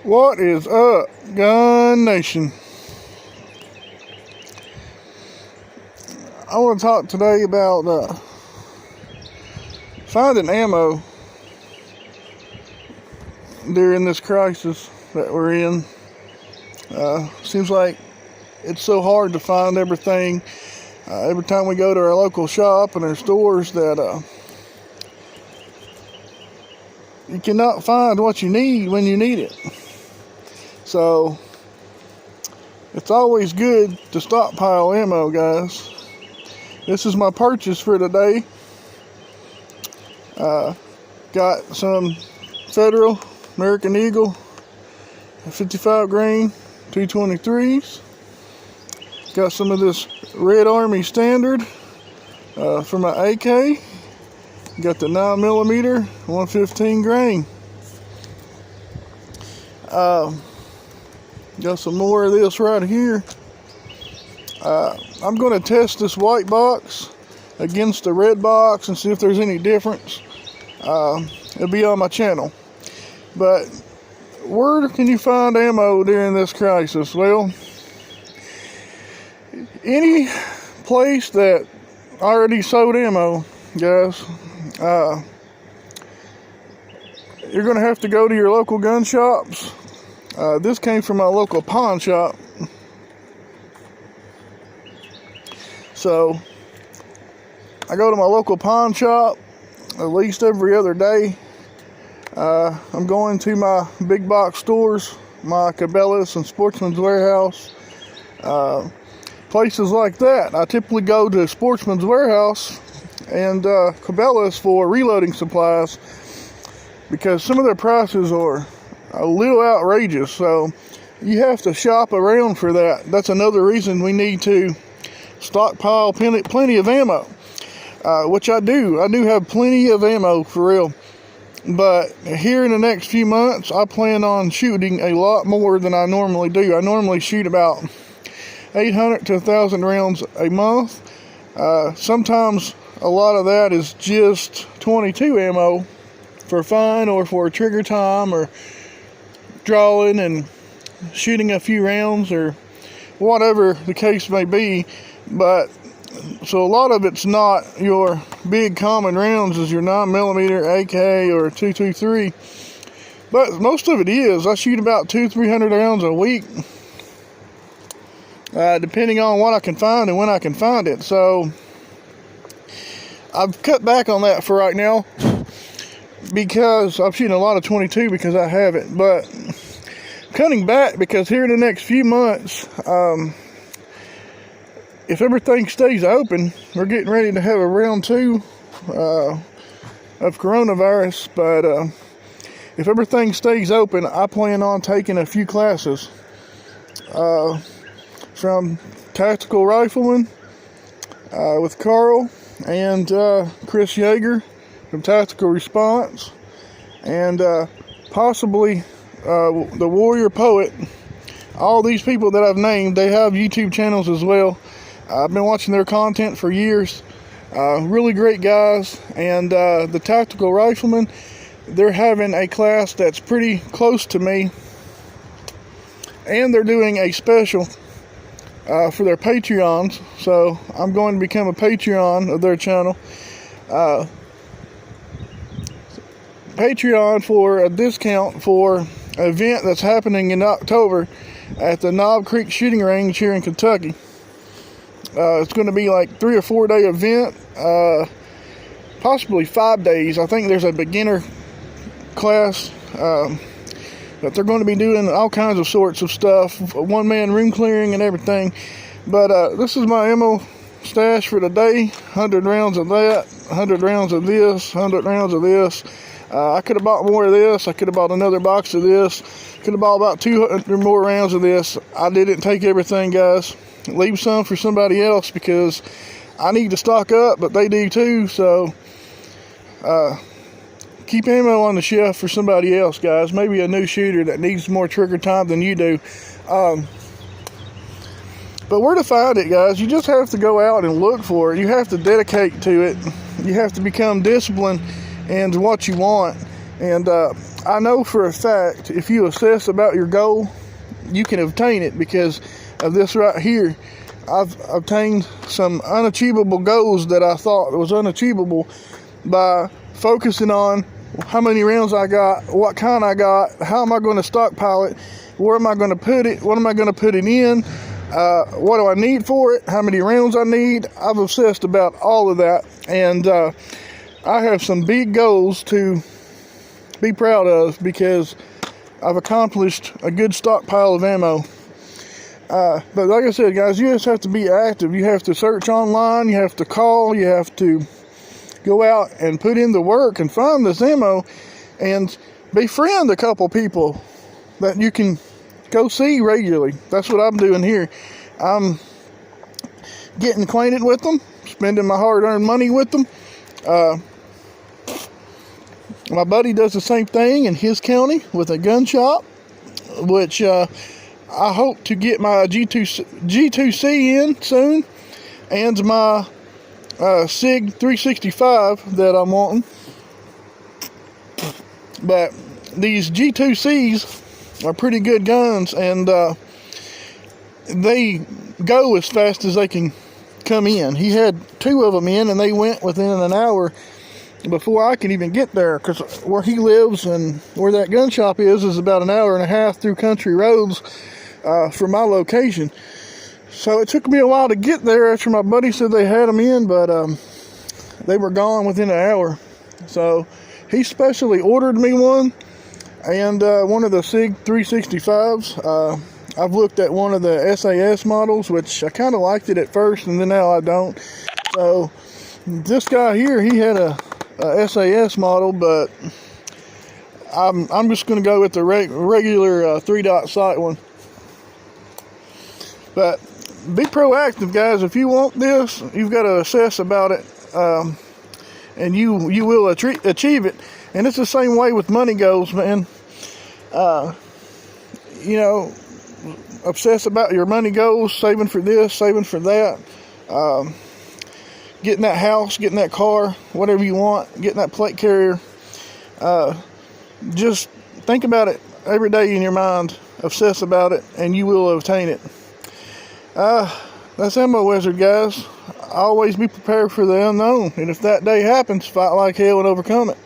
What is up, Gun Nation? I want to talk today about finding ammo during this crisis that we're in. Seems like it's so hard to find everything. Every time we go to our local shop and our stores that you cannot find what you need when you need it. So it's always good to stockpile ammo, guys. This is my purchase for today. Got some Federal American Eagle 55 grain 223s. Got some of this Red Army Standard for my AK. Got the 9mm 115 grain. Got some more of this right here. I'm going to test this white box against the red box and see if there's any difference. It'll be on my channel. But where can you find ammo during this crisis? Well, any place that already sold ammo, guys, you're going to have to go to your local gun shops. This came from my local pawn shop. So I go to my local pawn shop at least every other day. I'm going to my big box stores, my Cabela's and Sportsman's Warehouse, places like that. I typically go to Sportsman's Warehouse and Cabela's for reloading supplies because some of their prices are a little outrageous. So you have to shop around for that. That's another reason we need to stockpile plenty of ammo, which I do. I do have plenty of ammo for real. But here in the next few months, I plan on shooting a lot more than I normally do. I normally shoot about 800 to 1,000 rounds a month. Sometimes a lot of that is just 22 ammo for fun or for trigger time or drawing and shooting a few rounds or whatever the case may be. But so a lot of it's not your big common rounds as your 9mm AK or 223, but most of it is. I shoot about 200-300 rounds a week, depending on what I can find and when I can find it. So I've cut back on that for right now because I'm shooting a lot of 22 because I have it, but cutting back because here in the next few months, if everything stays open, we're getting ready to have a round 2 of coronavirus, but if everything stays open, I plan on taking a few classes from tactical rifleman with Carl and Chris Yeager from Tactical Response, and possibly the Warrior Poet. All these people that I've named, they have YouTube channels as well. I've been watching their content for years. Really great guys. And the Tactical Rifleman, they're having a class that's pretty close to me. And they're doing a special for their Patreons. So I'm going to become a Patreon of their channel. Patreon for a discount for an event that's happening in October at the Knob Creek Shooting Range here in Kentucky. It's going to be like 3 or 4 day event, possibly 5 days. I think there's a beginner class, but they're going to be doing all kinds of sorts of stuff, one-man room clearing and everything. But this is my ammo stash for today. 100 rounds of that, 100 rounds of this, 100 rounds of this. I could have bought more of this. I could have bought another box of this. Could have bought about 200 more rounds of this. I didn't take everything, guys. Leave some for somebody else because I need to stock up, but they do too. So keep ammo on the shelf for somebody else, guys. Maybe a new shooter that needs more trigger time than you do. But where to find it, guys? You just have to go out and look for it. You have to dedicate to it. You have to become disciplined and what you want. And I know for a fact, if you assess about your goal, you can obtain it because of this right here. I've obtained some unachievable goals that I thought was unachievable by focusing on how many rounds I got, what kind I got, how am I going to stockpile it, where am I going to put it, what am I going to put it in, what do I need for it, how many rounds I need. I've obsessed about all of that, and I have some big goals to be proud of because I've accomplished a good stockpile of ammo. But like I said, guys, you just have to be active. You have to search online, you have to call, you have to go out and put in the work and find this ammo and befriend a couple people that you can go see regularly. That's what I'm doing here. I'm getting acquainted with them, spending my hard-earned money with them. My buddy does the same thing in his county with a gun shop, which I hope to get my G2C in soon, and my SIG 365 that I'm wanting. But these G2Cs are pretty good guns, and they go as fast as they can come in. He had 2 of them in, and they went within an hour before I could even get there, because where he lives and where that gun shop is about an hour and a half through country roads from my location. So it took me a while to get there after my buddy said they had them in, but they were gone within an hour. So he specially ordered me one, and one of the SIG 365s. I've looked at one of the SAS models, which I kind of liked it at first, and then now I don't. So this guy here, he had a SAS model, but I'm just going to go with the regular 3-dot sight one. But be proactive, guys. If you want this, you've got to assess about it, and you will achieve it. And it's the same way with money goals, man. You know, obsess about your money goals, saving for this, saving for that, getting that house, getting that car, whatever you want, getting that plate carrier. Just think about it every day in your mind, obsess about it, and you will obtain it. That's Ammo Wizard, guys. Always be prepared for the unknown, and if that day happens, fight like hell and overcome it.